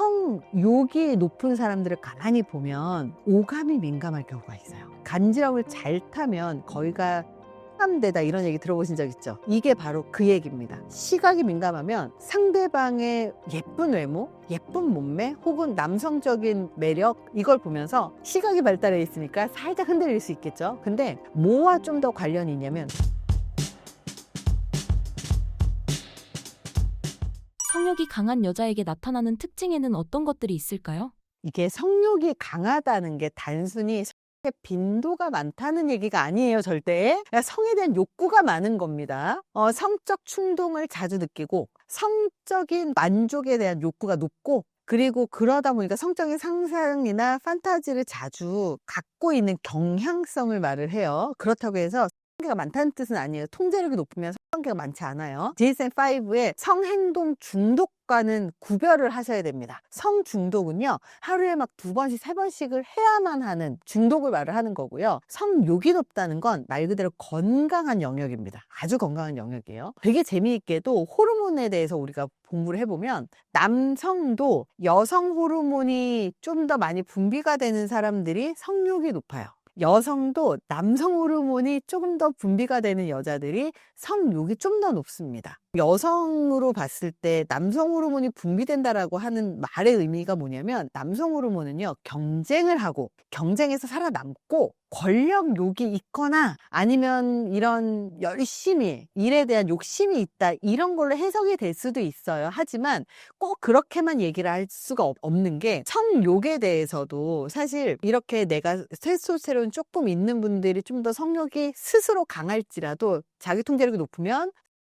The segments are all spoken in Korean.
성욕이 높은 사람들을 가만히 보면 오감이 민감할 경우가 있어요. 간지럼을 잘 타면 거기가 흡감되다, 이런 얘기 들어보신 적 있죠? 이게 바로 그 얘기입니다. 시각이 민감하면 상대방의 예쁜 외모, 예쁜 몸매, 혹은 남성적인 매력, 이걸 보면서 시각이 발달해 있으니까 살짝 흔들릴 수 있겠죠. 근데 뭐와 좀 더 관련이 있냐면, 성욕이 강한 여자에게 나타나는 특징에는 어떤 것들이 있을까요? 이게 성욕이 강하다는 게 단순히 성의 빈도가 많다는 얘기가 아니에요, 절대. 그러니까 성에 대한 욕구가 많은 겁니다. 성적 충동을 자주 느끼고 성적인 만족에 대한 욕구가 높고, 그리고 그러다 보니까 성적인 상상이나 판타지를 자주 갖고 있는 경향성을 말을 해요. 그렇다고 해서 성관계가 많다는 뜻은 아니에요. 통제력이 높으면 성관계가 많지 않아요. DSM-5의 성행동 중독과는 구별을 하셔야 됩니다. 성중독은요, 하루에 막 2번씩, 3번씩을 해야만 하는 중독을 말을 하는 거고요. 성욕이 높다는 건 말 그대로 건강한 영역입니다. 아주 건강한 영역이에요. 되게 재미있게도 호르몬에 대해서 우리가 공부를 해보면, 남성도 여성 호르몬이 좀 더 많이 분비가 되는 사람들이 성욕이 높아요. 여성도 남성 호르몬이 조금 더 분비가 되는 여자들이 성욕이 좀 더 높습니다. 여성으로 봤을 때 남성 호르몬이 분비된다라고 하는 말의 의미가 뭐냐면, 남성 호르몬은요, 경쟁을 하고 경쟁에서 살아남고 권력욕이 있거나 아니면 이런 열심히 일에 대한 욕심이 있다, 이런 걸로 해석이 될 수도 있어요. 하지만 꼭 그렇게만 얘기를 할 수가 없는 게, 성욕에 대해서도 사실 이렇게 내가 테스토스테론 조금 있는 분들이 좀 더 성욕이 스스로 강할지라도 자기 통제력이 높으면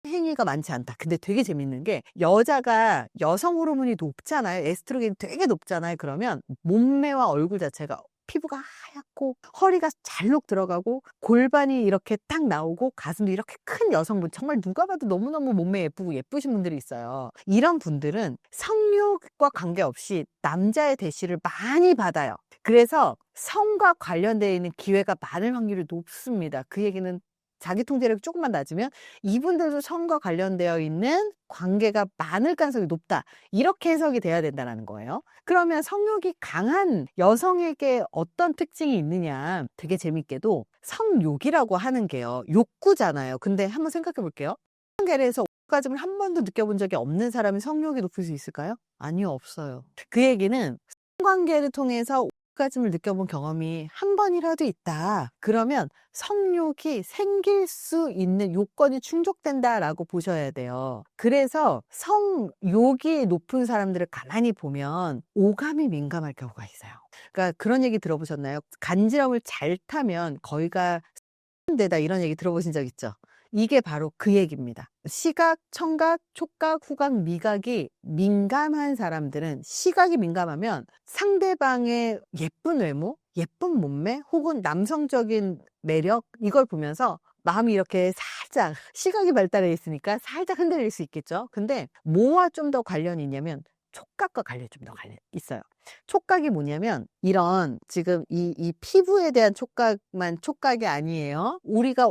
행위가 많지 않다. 근데 되게 재밌는 게, 여자가 여성 호르몬이 높잖아요. 에스트로겐이 되게 높잖아요. 그러면 몸매와 얼굴 자체가, 피부가 하얗고 허리가 잘록 들어가고 골반이 이렇게 딱 나오고 가슴도 이렇게 큰 여성분, 정말 누가 봐도 너무너무 몸매 예쁘고 예쁘신 분들이 있어요. 이런 분들은 성욕과 관계없이 남자의 대시를 많이 받아요. 그래서 성과 관련되어 있는 기회가 많을 확률이 높습니다. 그 얘기는 자기 통제력이 조금만 낮으면 이분들도 성과 관련되어 있는 관계가 많을 가능성이 높다, 이렇게 해석이 돼야 된다는 거예요. 그러면 성욕이 강한 여성에게 어떤 특징이 있느냐, 되게 재밌게도 성욕이라고 하는 게요, 욕구잖아요. 근데 한번 생각해 볼게요. 관계에서 오가즘을 한 번도 느껴본 적이 없는 사람이 성욕이 높을 수 있을까요? 아니요, 없어요. 그 얘기는 성관계를 통해서 오가즘을 느껴본 경험이 한 번이라도 있다, 그러면 성욕이 생길 수 있는 요건이 충족된다라고 보셔야 돼요. 그래서 성욕이 높은 사람들을 가만히 보면 오감이 민감할 경우가 있어요. 그러니까 그런 얘기 들어보셨나요? 간지럼을 잘 타면 거기가 데다, 이런 얘기 들어보신 적 있죠? 이게 바로 그 얘기입니다. 시각, 청각, 촉각, 후각, 미각이 민감한 사람들은, 시각이 민감하면 상대방의 예쁜 외모, 예쁜 몸매, 혹은 남성적인 매력, 이걸 보면서 마음이 이렇게 살짝, 시각이 발달해 있으니까 살짝 흔들릴 수 있겠죠. 근데 뭐와 좀 더 관련이 있냐면, 촉각과 관련이 좀 더 관련이 있어요. 촉각이 뭐냐면, 이런 지금 이 피부에 대한 촉각만 촉각이 아니에요. 우리가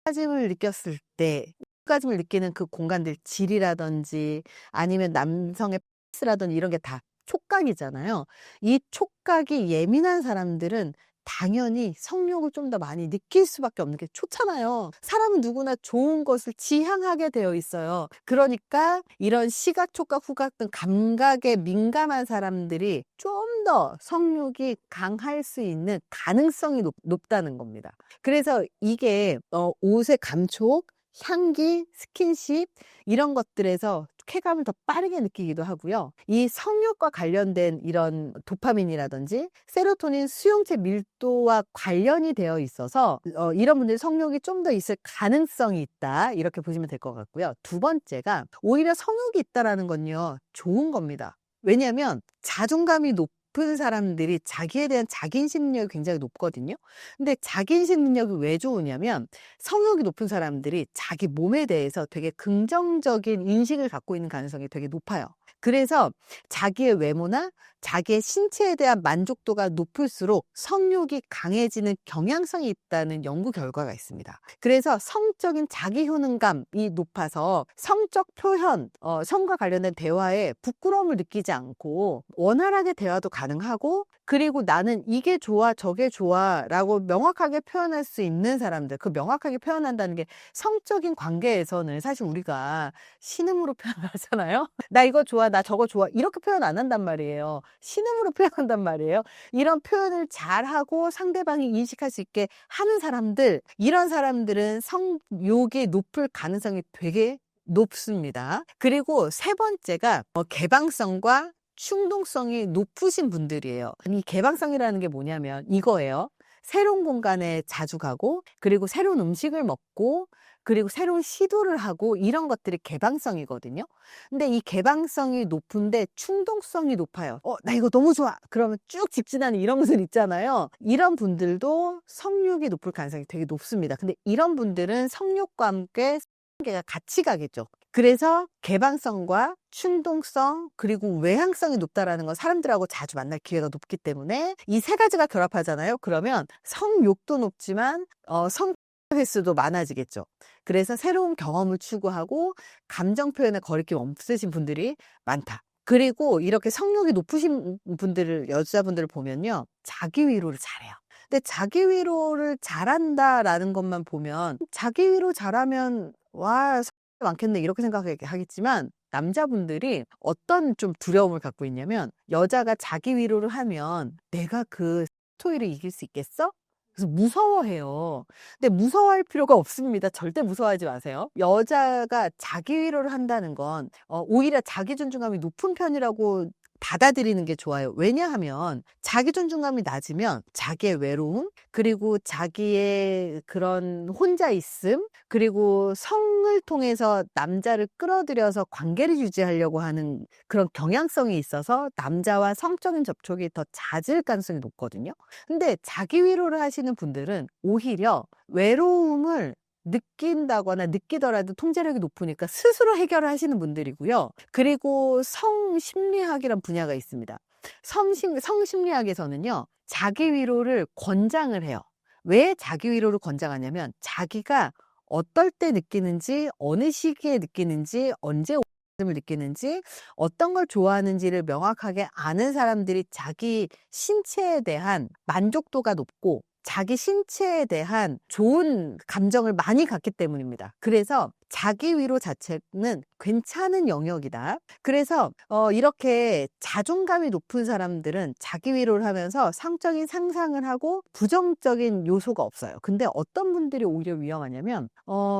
오가즘을 느꼈을 때, 오가즘을 느끼는 그 공간들, 질이라든지 아니면 남성의 페이스라든지 이런 게 다 촉각이잖아요. 이 촉각이 예민한 사람들은 당연히 성욕을 좀 더 많이 느낄 수밖에 없는 게, 좋잖아요. 사람은 누구나 좋은 것을 지향하게 되어 있어요. 그러니까 이런 시각, 촉각, 후각 등 감각에 민감한 사람들이 좀 더 성욕이 강할 수 있는 가능성이 높다는 겁니다. 그래서 이게 옷의 감촉, 향기, 스킨십, 이런 것들에서 쾌감을 더 빠르게 느끼기도 하고요. 이 성욕과 관련된 이런 도파민이라든지 세로토닌 수용체 밀도와 관련이 되어 있어서 이런 분들이 성욕이 좀 더 있을 가능성이 있다, 이렇게 보시면 될 것 같고요. 두 번째가, 오히려 성욕이 있다라는 건요, 좋은 겁니다. 왜냐하면 자존감이 높은 사람들이 자기에 대한 자기인식 능력이 굉장히 높거든요. 근데 자기인식 능력이 왜 좋으냐면, 성욕이 높은 사람들이 자기 몸에 대해서 되게 긍정적인 인식을 갖고 있는 가능성이 되게 높아요. 그래서 자기의 외모나 자기의 신체에 대한 만족도가 높을수록 성욕이 강해지는 경향성이 있다는 연구 결과가 있습니다. 그래서 성적인 자기 효능감이 높아서 성적 표현, 성과 관련된 대화에 부끄러움을 느끼지 않고 원활하게 대화도 가능하고, 그리고 나는 이게 좋아 저게 좋아 라고 명확하게 표현할 수 있는 사람들, 그 명확하게 표현한다는 게 성적인 관계에서는 사실 우리가 신음으로 표현하잖아요. 나 이거 좋아, 나 저거 좋아, 이렇게 표현 안 한단 말이에요. 신음으로 표현한단 말이에요. 이런 표현을 잘하고 상대방이 인식할 수 있게 하는 사람들, 이런 사람들은 성욕이 높을 가능성이 되게 높습니다. 그리고 세 번째가 개방성과 충동성이 높으신 분들이에요. 이 개방성이라는 게 뭐냐면 이거예요. 새로운 공간에 자주 가고, 그리고 새로운 음식을 먹고, 그리고 새로운 시도를 하고, 이런 것들이 개방성이거든요. 근데 이 개방성이 높은데 충동성이 높아요. 나 이거 너무 좋아, 그러면 쭉 직진하는 이런 분들 있잖아요. 이런 분들도 성욕이 높을 가능성이 되게 높습니다. 근데 이런 분들은 성욕과 함께 관계가 같이 가겠죠. 그래서 개방성과 충동성, 그리고 외향성이 높다라는 건 사람들하고 자주 만날 기회가 높기 때문에 이 세 가지가 결합하잖아요. 그러면 성욕도 높지만 성 횟수도 많아지겠죠. 그래서 새로운 경험을 추구하고 감정 표현에 거리낌 없으신 분들이 많다. 그리고 이렇게 성욕이 높으신 분들을, 여자분들을 보면요, 자기 위로를 잘해요. 근데 자기 위로를 잘한다라는 것만 보면, 자기 위로 잘하면 와 많겠네 이렇게 생각하겠지만, 남자분들이 어떤 좀 두려움을 갖고 있냐면, 여자가 자기 위로를 하면 내가 그 스토리를 이길 수 있겠어? 그래서 무서워해요. 근데 무서워할 필요가 없습니다. 절대 무서워하지 마세요. 여자가 자기 위로를 한다는 건 오히려 자기 존중감이 높은 편이라고 받아들이는 게 좋아요. 왜냐하면 자기 존중감이 낮으면 자기의 외로움, 그리고 자기의 그런 혼자 있음, 그리고 성을 통해서 남자를 끌어들여서 관계를 유지하려고 하는 그런 경향성이 있어서 남자와 성적인 접촉이 더 잦을 가능성이 높거든요. 근데 자기 위로를 하시는 분들은 오히려 외로움을 느낀다거나 느끼더라도 통제력이 높으니까 스스로 해결을 하시는 분들이고요. 그리고 성심리학이란 분야가 있습니다. 성심리학에서는요, 자기 위로를 권장을 해요. 왜 자기 위로를 권장하냐면, 자기가 어떨 때 느끼는지, 어느 시기에 느끼는지, 언제 을 느끼는지, 어떤 걸 좋아하는지를 명확하게 아는 사람들이 자기 신체에 대한 만족도가 높고 자기 신체에 대한 좋은 감정을 많이 갖기 때문입니다. 그래서 자기 위로 자체는 괜찮은 영역이다. 그래서 이렇게 자존감이 높은 사람들은 자기 위로를 하면서 성적인 상상을 하고 부정적인 요소가 없어요. 근데 어떤 분들이 오히려 위험하냐면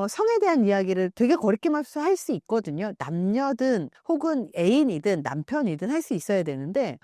성에 대한 이야기를 되게 거리낌 없이 할 수 있거든요. 남녀든 혹은 애인이든 남편이든 할 수 있어야 되는데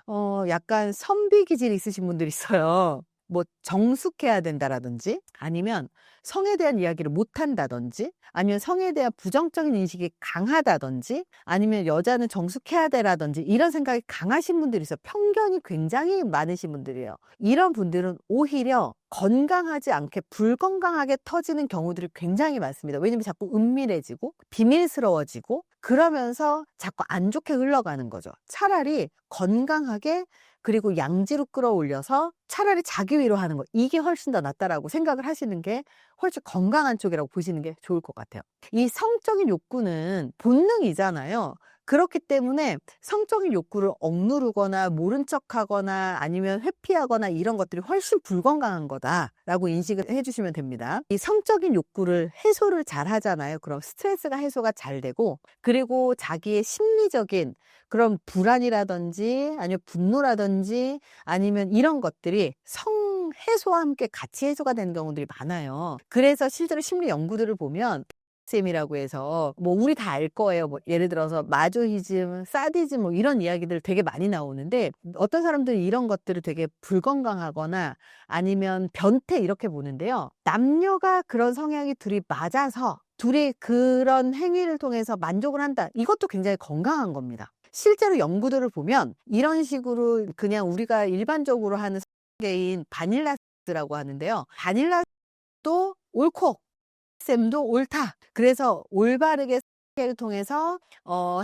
약간 선비 기질이 있으신 분들이 있어요. 뭐 정숙해야 된다라든지, 아니면 성에 대한 이야기를 못한다든지, 아니면 성에 대한 부정적인 인식이 강하다든지, 아니면 여자는 정숙해야 되라든지, 이런 생각이 강하신 분들이 있어요. 편견이 굉장히 많으신 분들이에요. 이런 분들은 오히려 건강하지 않게 불건강하게 터지는 경우들이 굉장히 많습니다. 왜냐면 자꾸 은밀해지고 비밀스러워지고 그러면서 자꾸 안 좋게 흘러가는 거죠. 차라리 건강하게, 그리고 양지로 끌어올려서 차라리 자기 위로하는 거, 이게 훨씬 더 낫다라고 생각을 하시는 게 훨씬 건강한 쪽이라고 보시는 게 좋을 것 같아요. 이 성적인 욕구는 본능이잖아요. 그렇기 때문에 성적인 욕구를 억누르거나 모른 척하거나 아니면 회피하거나 이런 것들이 훨씬 불건강한 거다라고 인식을 해주시면 됩니다. 이 성적인 욕구를 해소를 잘 하잖아요. 그럼 스트레스가 해소가 잘 되고, 그리고 자기의 심리적인 그런 불안이라든지 아니면 분노라든지 아니면 이런 것들이 성 해소와 함께 같이 해소가 되는 경우들이 많아요. 그래서 실제로 심리 연구들을 보면 쌤이라고 해서 뭐 우리 다 알 거예요. 뭐 예를 들어서 마조히즘, 사디즘 뭐 이런 이야기들 되게 많이 나오는데, 어떤 사람들이 이런 것들을 되게 불건강하거나 아니면 변태 이렇게 보는데요. 남녀가 그런 성향이 둘이 맞아서 둘이 그런 행위를 통해서 만족을 한다. 이것도 굉장히 건강한 겁니다. 실제로 연구들을 보면 이런 식으로 그냥 우리가 일반적으로 하는 성게인 바닐라라고 하는데요. 바닐라도 옳고 쌤도 옳다. 그래서 올바르게 를 통해서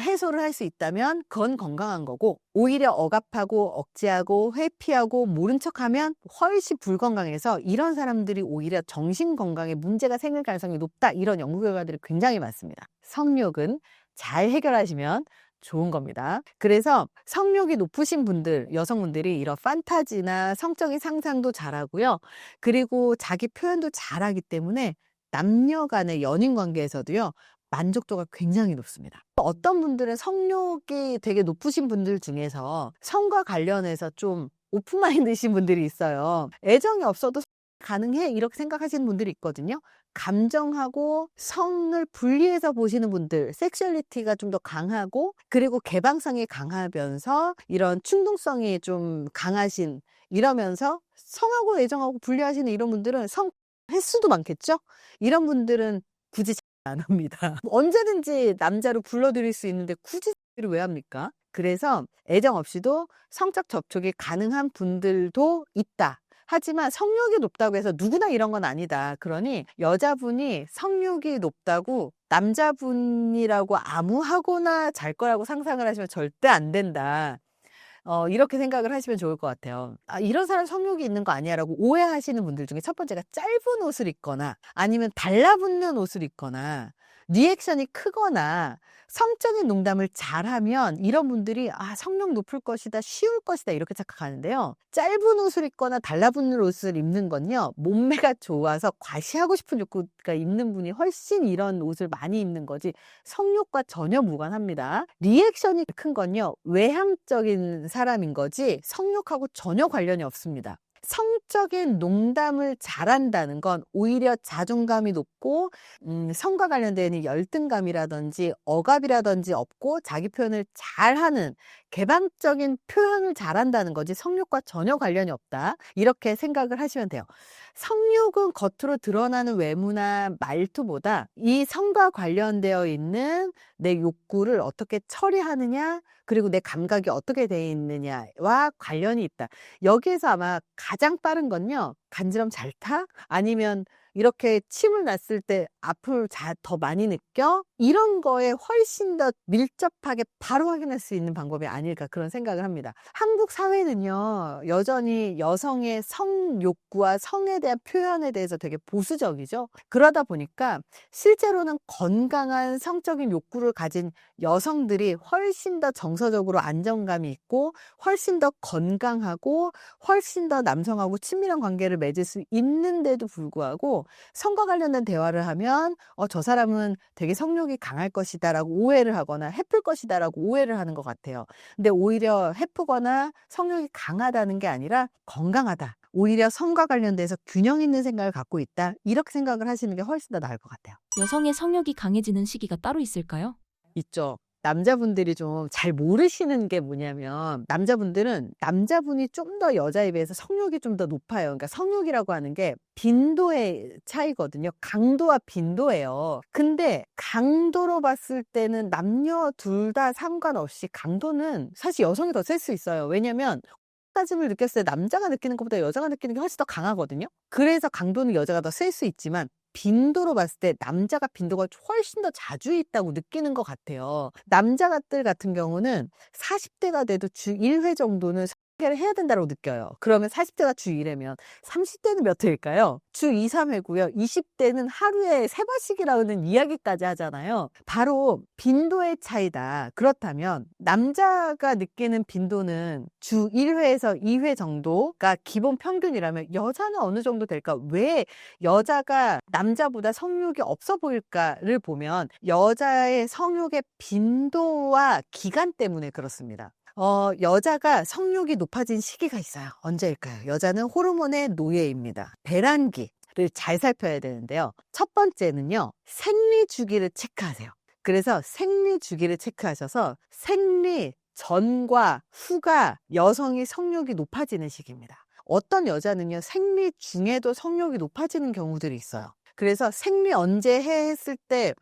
해소를 할 수 있다면 그건 건강한 거고, 오히려 억압하고 억제하고 회피하고 모른 척하면 훨씬 불건강해서 이런 사람들이 오히려 정신 건강에 문제가 생길 가능성이 높다, 이런 연구 결과들이 굉장히 많습니다. 성욕은 잘 해결하시면 좋은 겁니다. 그래서 성욕이 높으신 분들, 여성분들이 이런 판타지나 성적인 상상도 잘하고요. 그리고 자기 표현도 잘하기 때문에 남녀 간의 연인 관계에서도요, 만족도가 굉장히 높습니다. 어떤 분들은 성욕이 되게 높으신 분들 중에서 성과 관련해서 좀 오픈마인드이신 분들이 있어요. 애정이 없어도 가능해, 이렇게 생각하시는 분들이 있거든요. 감정하고 성을 분리해서 보시는 분들, 섹슈얼리티가 좀 더 강하고 그리고 개방성이 강하면서 이런 충동성이 좀 강하신, 이러면서 성하고 애정하고 분리하시는 이런 분들은 성 횟수도 많겠죠? 이런 분들은 굳이 안 합니다. 언제든지 남자로 불러들일 수 있는데 굳이 를 왜 합니까? 그래서 애정 없이도 성적 접촉이 가능한 분들도 있다. 하지만 성욕이 높다고 해서 누구나 이런 건 아니다. 그러니 여자분이 성욕이 높다고 남자분이라고 아무하고나 잘 거라고 상상을 하시면 절대 안 된다. 이렇게 생각을 하시면 좋을 것 같아요. 이런 사람 성욕이 있는 거 아니야 라고 오해하시는 분들 중에 첫 번째가 짧은 옷을 입거나 아니면 달라붙는 옷을 입거나 리액션이 크거나 성적인 농담을 잘하면 이런 분들이 성욕 높을 것이다, 쉬울 것이다, 이렇게 착각하는데요. 짧은 옷을 입거나 달라붙는 옷을 입는 건요, 몸매가 좋아서 과시하고 싶은 욕구가 있는 분이 훨씬 이런 옷을 많이 입는 거지 성욕과 전혀 무관합니다. 리액션이 큰 건요, 외향적인 사람인 거지 성욕하고 전혀 관련이 없습니다. 성적인 농담을 잘한다는 건 오히려 자존감이 높고 성과 관련된 열등감이라든지 억압이라든지 없고 자기 표현을 잘하는, 개방적인 표현을 잘한다는 거지 성욕과 전혀 관련이 없다, 이렇게 생각을 하시면 돼요. 성욕은 겉으로 드러나는 외모나 말투보다 이 성과 관련되어 있는 내 욕구를 어떻게 처리하느냐, 그리고 내 감각이 어떻게 되어 있느냐와 관련이 있다. 여기에서 아마 가장 빠른 건요, 간지럼 잘 타? 아니면 이렇게 침을 놨을 때 앞을 더 많이 느껴? 이런 거에 훨씬 더 밀접하게 바로 확인할 수 있는 방법이 아닐까, 그런 생각을 합니다. 한국 사회는요, 여전히 여성의 성 욕구와 성에 대한 표현에 대해서 되게 보수적이죠. 그러다 보니까 실제로는 건강한 성적인 욕구를 가진 여성들이 훨씬 더 정서적으로 안정감이 있고 훨씬 더 건강하고 훨씬 더 남성하고 친밀한 관계를 맺을 수 있는데도 불구하고 성과 관련된 대화를 하면 저 사람은 되게 성욕이 강할 것이다 라고 오해를 하거나 해플 것이다 라고 오해를 하는 것 같아요. 근데 오히려 해프거나 성욕이 강하다는 게 아니라 건강하다, 오히려 성과 관련돼서 균형 있는 생각을 갖고 있다, 이렇게 생각을 하시는 게 훨씬 더 나을 것 같아요. 여성의 성욕이 강해지는 시기가 따로 있을까요? 있죠. 남자분들이 좀 잘 모르시는 게 뭐냐면, 남자분들은 남자분이 좀 더 여자에 비해서 성욕이 좀 더 높아요. 그러니까 성욕이라고 하는 게 빈도의 차이거든요. 강도와 빈도예요. 근데 강도로 봤을 때는 남녀 둘 다 상관없이 강도는 사실 여성이 더 셀 수 있어요. 왜냐면 따짐을 느꼈을 때 남자가 느끼는 것보다 여자가 느끼는 게 훨씬 더 강하거든요. 그래서 강도는 여자가 더 셀 수 있지만 빈도로 봤을 때 남자가 빈도가 훨씬 더 자주 있다고 느끼는 것 같아요. 남자들 같은 경우는 40대가 돼도 주 1회 정도는 성관계를 해야 된다고 느껴요. 그러면 40대가 주 1회면 30대는 몇 회일까요? 주 2, 3회고요. 20대는 하루에 3번씩이라는 이야기까지 하잖아요. 바로 빈도의 차이다. 그렇다면 남자가 느끼는 빈도는 주 1회에서 2회 정도가 기본 평균이라면 여자는 어느 정도 될까? 왜 여자가 남자보다 성욕이 없어 보일까를 보면 여자의 성욕의 빈도와 기간 때문에 그렇습니다. 여자가 성욕이 높아진 시기가 있어요. 언제일까요? 여자는 호르몬의 노예입니다. 배란기를 잘 살펴야 되는데요. 첫 번째는요, 생리 주기를 체크하세요. 그래서 생리 주기를 체크하셔서 생리 전과 후가 여성이 성욕이 높아지는 시기입니다. 어떤 여자는요, 생리 중에도 성욕이 높아지는 경우들이 있어요. 그래서 생리 언제 해 했을 때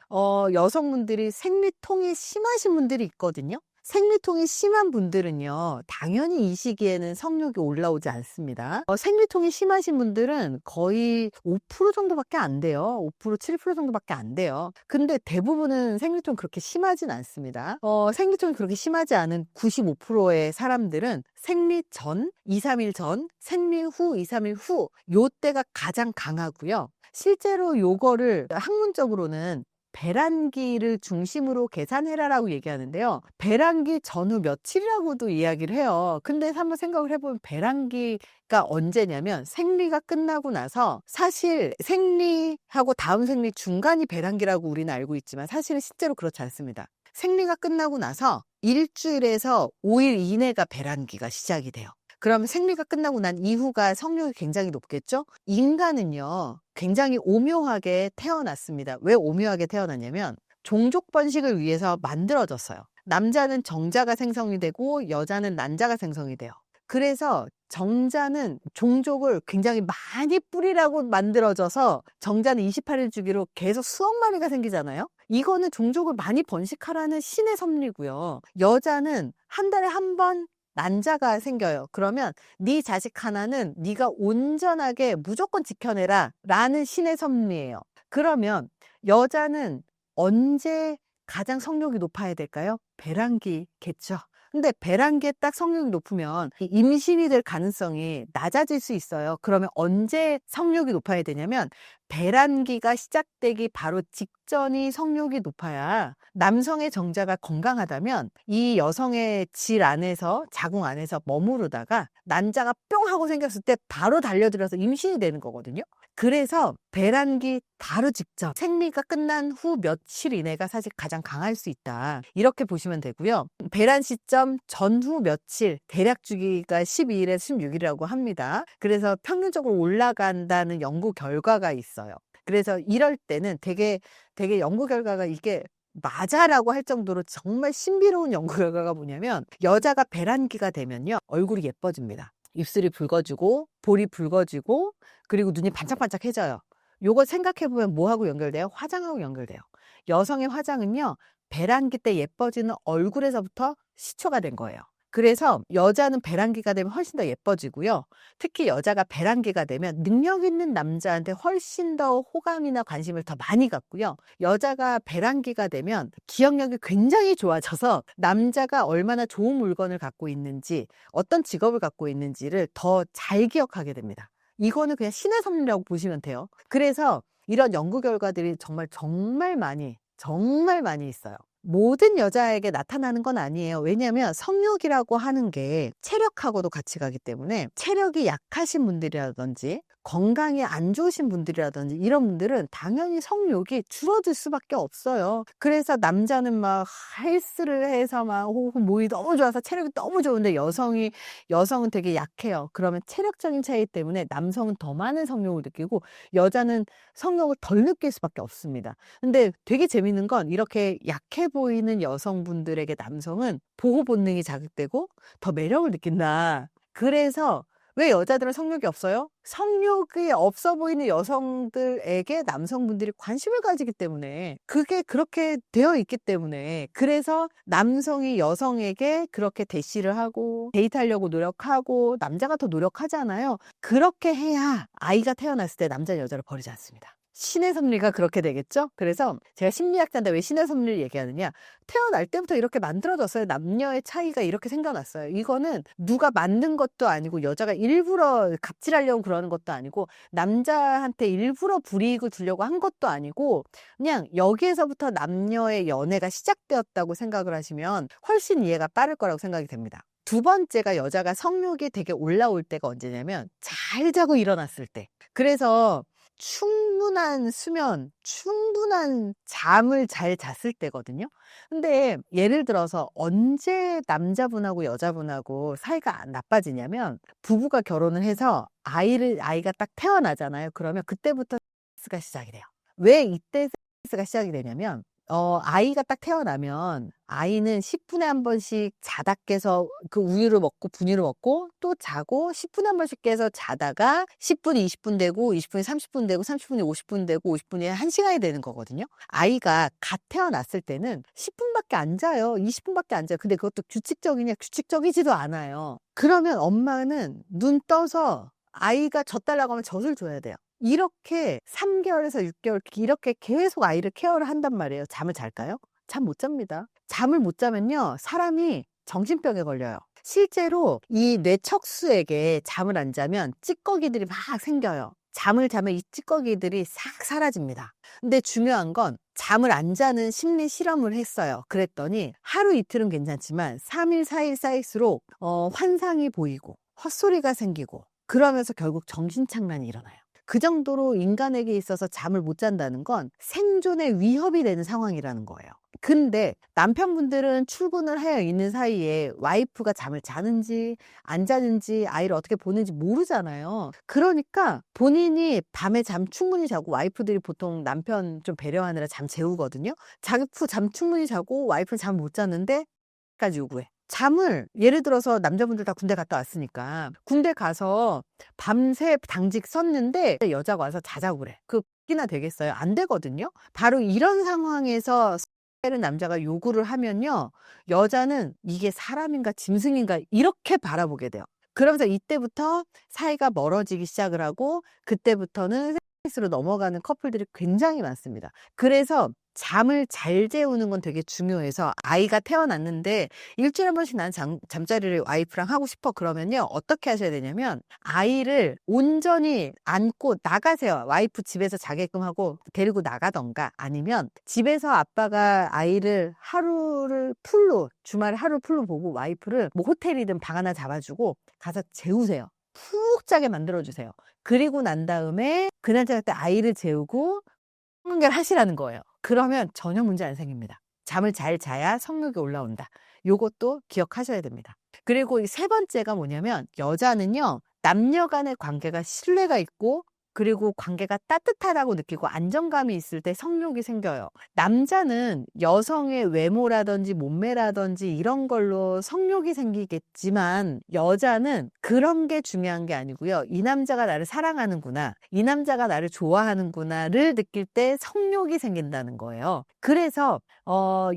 여성분들이 생리통이 심하신 분들이 있거든요. 생리통이 심한 분들은요, 당연히 이 시기에는 성욕이 올라오지 않습니다. 생리통이 심하신 분들은 거의 5% 정도밖에 안 돼요. 5%, 7% 정도밖에 안 돼요. 근데 대부분은 생리통 그렇게 심하진 않습니다. 생리통이 그렇게 심하지 않은 95%의 사람들은 생리 전, 2, 3일 전, 생리 후, 2, 3일 후, 요때가 가장 강하고요. 실제로 요거를 학문적으로는 배란기를 중심으로 계산해라라고 얘기하는데요. 배란기 전후 며칠이라고도 이야기를 해요. 근데 한번 생각을 해보면 배란기가 언제냐면 생리가 끝나고 나서, 사실 생리하고 다음 생리 중간이 배란기라고 우리는 알고 있지만 사실은 실제로 그렇지 않습니다. 생리가 끝나고 나서 일주일에서 5일 이내가 배란기가 시작이 돼요. 그럼 생리가 끝나고 난 이후가 성욕이 굉장히 높겠죠? 인간은요, 굉장히 오묘하게 태어났습니다. 왜 오묘하게 태어났냐면, 종족 번식을 위해서 만들어졌어요. 남자는 정자가 생성이 되고, 여자는 난자가 생성이 돼요. 그래서 정자는 종족을 굉장히 많이 뿌리라고 만들어져서, 정자는 28일 주기로 계속 수억 마리가 생기잖아요? 이거는 종족을 많이 번식하라는 신의 섭리고요. 여자는 한 달에 한 번 난자가 생겨요. 그러면 네 자식 하나는 네가 온전하게 무조건 지켜내라 라는 신의 섭리예요. 그러면 여자는 언제 가장 성욕이 높아야 될까요? 배란기겠죠. 근데 배란기에 딱 성욕이 높으면 임신이 될 가능성이 낮아질 수 있어요. 그러면 언제 성욕이 높아야 되냐면, 배란기가 시작되기 바로 직전이 성욕이 높아야, 남성의 정자가 건강하다면 이 여성의 질 안에서, 자궁 안에서 머무르다가 난자가 뿅 하고 생겼을 때 바로 달려들어서 임신이 되는 거거든요. 그래서 배란기 바로 직전, 생리가 끝난 후 며칠 이내가 사실 가장 강할 수 있다, 이렇게 보시면 되고요. 배란 시점 전후 며칠, 대략 주기가 12일에서 16일이라고 합니다. 그래서 평균적으로 올라간다는 연구 결과가 있어요. 그래서 이럴 때는 되게 연구 결과가 이게 맞아라고 할 정도로 정말 신비로운 연구 결과가 뭐냐면, 여자가 배란기가 되면요, 얼굴이 예뻐집니다. 입술이 붉어지고, 볼이 붉어지고, 그리고 눈이 반짝반짝해져요. 요거 생각해보면 뭐하고 연결돼요? 화장하고 연결돼요. 여성의 화장은요, 배란기 때 예뻐지는 얼굴에서부터 시초가 된 거예요. 그래서 여자는 배란기가 되면 훨씬 더 예뻐지고요. 특히 여자가 배란기가 되면 능력 있는 남자한테 훨씬 더 호감이나 관심을 더 많이 갖고요. 여자가 배란기가 되면 기억력이 굉장히 좋아져서 남자가 얼마나 좋은 물건을 갖고 있는지, 어떤 직업을 갖고 있는지를 더 잘 기억하게 됩니다. 이거는 그냥 신의 섭리라고 보시면 돼요. 그래서 이런 연구 결과들이 정말 많이 있어요. 모든 여자에게 나타나는 건 아니에요. 왜냐하면 성욕이라고 하는 게 체력하고도 같이 가기 때문에, 체력이 약하신 분들이라든지 건강이 안 좋으신 분들이라든지 이런 분들은 당연히 성욕이 줄어들 수밖에 없어요. 그래서 남자는 막 헬스를 해서 막 몸이 너무 좋아서 체력이 너무 좋은데, 여성은 되게 약해요. 그러면 체력적인 차이 때문에 남성은 더 많은 성욕을 느끼고 여자는 성욕을 덜 느낄 수밖에 없습니다. 근데 되게 재밌는 건, 이렇게 약해 보이는 여성분들에게 남성은 보호 본능이 자극되고 더 매력을 느낀다. 그래서 왜 여자들은 성욕이 없어요? 성욕이 없어 보이는 여성들에게 남성분들이 관심을 가지기 때문에, 그게 그렇게 되어 있기 때문에, 그래서 남성이 여성에게 그렇게 대시를 하고 데이트하려고 노력하고, 남자가 더 노력하잖아요. 그렇게 해야 아이가 태어났을 때 남자 여자를 버리지 않습니다. 신의 섭리가 그렇게 되겠죠? 그래서 제가 심리학자인데 왜 신의 섭리를 얘기하느냐? 태어날 때부터 이렇게 만들어졌어요. 남녀의 차이가 이렇게 생겨났어요. 이거는 누가 만든 것도 아니고, 여자가 일부러 갑질하려고 그러는 것도 아니고, 남자한테 일부러 불이익을 주려고 한 것도 아니고, 그냥 여기에서부터 남녀의 연애가 시작되었다고 생각을 하시면 훨씬 이해가 빠를 거라고 생각이 됩니다. 두 번째가, 여자가 성욕이 되게 올라올 때가 언제냐면, 잘 자고 일어났을 때. 그래서 충분한 수면, 충분한 잠을 잘 잤을 때거든요. 근데 예를 들어서 언제 남자분하고 여자분하고 사이가 나빠지냐면, 부부가 결혼을 해서 아이가 딱 태어나잖아요. 그러면 그때부터 섹스가 시작이 돼요. 왜 이때 섹스가 시작이 되냐면, 아이가 딱 태어나면 아이는 10분에 한 번씩 자다 깨서 그 우유를 먹고 분유를 먹고 또 자고 10분에 한 번씩 깨서 자다가 10분이 20분 되고 20분이 30분 되고 30분이 50분 되고 50분이 1시간이 되는 거거든요. 아이가 갓 태어났을 때는 10분밖에 안 자요. 20분밖에 안 자요. 근데 그것도 규칙적이냐? 규칙적이지도 않아요. 그러면 엄마는 눈 떠서 아이가 젖 달라고 하면 젖을 줘야 돼요. 이렇게 3개월에서 6개월 이렇게 계속 아이를 케어를 한단 말이에요. 잠을 잘까요? 잠 못 잡니다. 잠을 못 자면요, 사람이 정신병에 걸려요. 실제로 이 뇌척수에게 잠을 안 자면 찌꺼기들이 막 생겨요. 잠을 자면 이 찌꺼기들이 싹 사라집니다. 근데 중요한 건 잠을 안 자는 심리 실험을 했어요. 그랬더니 하루 이틀은 괜찮지만 3일, 4일 쌓일수록 환상이 보이고 헛소리가 생기고 그러면서 결국 정신착란이 일어나요. 그 정도로 인간에게 있어서 잠을 못 잔다는 건 생존에 위협이 되는 상황이라는 거예요. 근데 남편분들은 출근을 하여 있는 사이에 와이프가 잠을 자는지 안 자는지 아이를 어떻게 보는지 모르잖아요. 그러니까 본인이 밤에 잠 충분히 자고, 와이프들이 보통 남편 좀 배려하느라 잠 재우거든요. 자기 잠 충분히 자고 와이프는 잠 못 자는데 까지 요구해. 잠을, 예를 들어서 남자분들 다 군대 갔다 왔으니까 군대 가서 밤새 당직 썼는데 여자가 와서 자자고 그래. 그기나 되겠어요? 안 되거든요. 바로 이런 상황에서 는 남자가 요구를 하면요, 여자는 이게 사람인가 짐승인가 이렇게 바라보게 돼요. 그러면서 이때부터 사이가 멀어지기 시작을 하고 그때부터는 섹스로 넘어가는 커플들이 굉장히 많습니다. 그래서 잠을 잘 재우는 건 되게 중요해서, 아이가 태어났는데 일주일에 한 번씩 난 잠자리를 와이프랑 하고 싶어 그러면요, 어떻게 하셔야 되냐면 아이를 온전히 안고 나가세요. 와이프 집에서 자게끔 하고 데리고 나가던가, 아니면 집에서 아빠가 아이를 하루를 풀로, 주말에 하루 풀로 보고 와이프를 뭐 호텔이든 방 하나 잡아주고 가서 재우세요. 푹 자게 만들어주세요. 그리고 난 다음에 그날 저녁 때 아이를 재우고 성관계를 하시라는 거예요. 그러면 전혀 문제 안 생깁니다. 잠을 잘 자야 성욕이 올라온다. 요것도 기억하셔야 됩니다. 그리고 이 세 번째가 뭐냐면, 여자는요, 남녀 간의 관계가 신뢰가 있고 그리고 관계가 따뜻하다고 느끼고 안정감이 있을 때 성욕이 생겨요. 남자는 여성의 외모라든지 몸매라든지 이런 걸로 성욕이 생기겠지만, 여자는 그런 게 중요한 게 아니고요, 이 남자가 나를 사랑하는구나, 이 남자가 나를 좋아하는구나를 느낄 때 성욕이 생긴다는 거예요. 그래서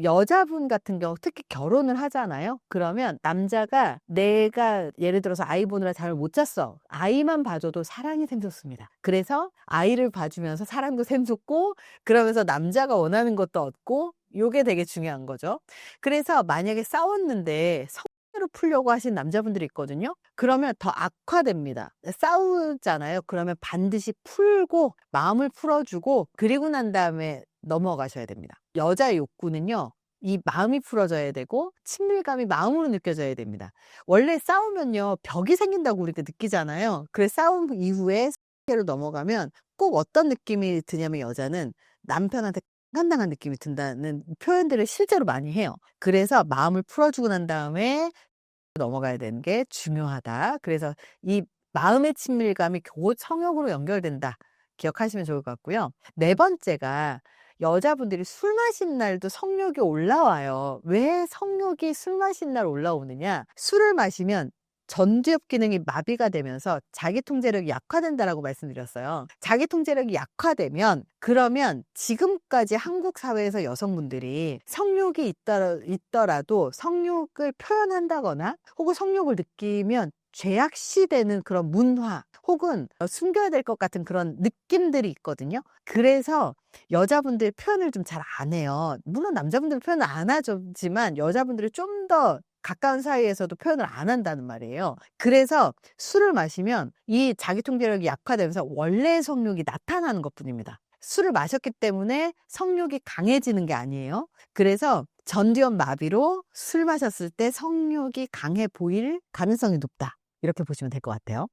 여자분 같은 경우 특히 결혼을 하잖아요. 그러면 남자가, 내가 예를 들어서 아이 보느라 잠을 못 잤어. 아이만 봐줘도 사랑이 샘솟습니다. 그래서 아이를 봐주면서 사랑도 샘솟고 그러면서 남자가 원하는 것도 얻고, 요게 되게 중요한 거죠. 그래서 만약에 싸웠는데 성대로 풀려고 하신 남자분들이 있거든요. 그러면 더 악화됩니다. 싸우잖아요. 그러면 반드시 풀고 마음을 풀어주고 그리고 난 다음에 넘어가셔야 됩니다. 여자의 욕구는요, 이 마음이 풀어져야 되고 친밀감이 마음으로 느껴져야 됩니다. 원래 싸우면요, 벽이 생긴다고 우리가 느끼잖아요. 그래서 싸움 이후에 로 넘어가면 꼭 어떤 느낌이 드냐면, 여자는 남편한테 강간당한 느낌이 든다는 표현들을 실제로 많이 해요. 그래서 마음을 풀어주고 난 다음에 넘어가야 되는 게 중요하다. 그래서 이 마음의 친밀감이 곧 성욕으로 연결된다. 기억하시면 좋을 것 같고요. 네 번째가, 여자분들이 술 마신 날도 성욕이 올라와요. 왜 성욕이 술 마신 날 올라오느냐? 술을 마시면 전두엽 기능이 마비가 되면서 자기 통제력이 약화된다라고 말씀드렸어요. 자기 통제력이 약화되면, 그러면 지금까지 한국 사회에서 여성분들이 성욕이 있더라도 성욕을 표현한다거나 혹은 성욕을 느끼면 죄악시되는 그런 문화, 혹은 숨겨야 될 것 같은 그런 느낌들이 있거든요. 그래서 여자분들 표현을 좀 잘 안 해요. 물론 남자분들 표현을 안 하지만 여자분들이 좀 더 가까운 사이에서도 표현을 안 한다는 말이에요. 그래서 술을 마시면 이 자기 통제력이 약화되면서 원래의 성욕이 나타나는 것뿐입니다. 술을 마셨기 때문에 성욕이 강해지는 게 아니에요. 그래서 전두엽 마비로 술 마셨을 때 성욕이 강해 보일 가능성이 높다. 이렇게 보시면 될 것 같아요.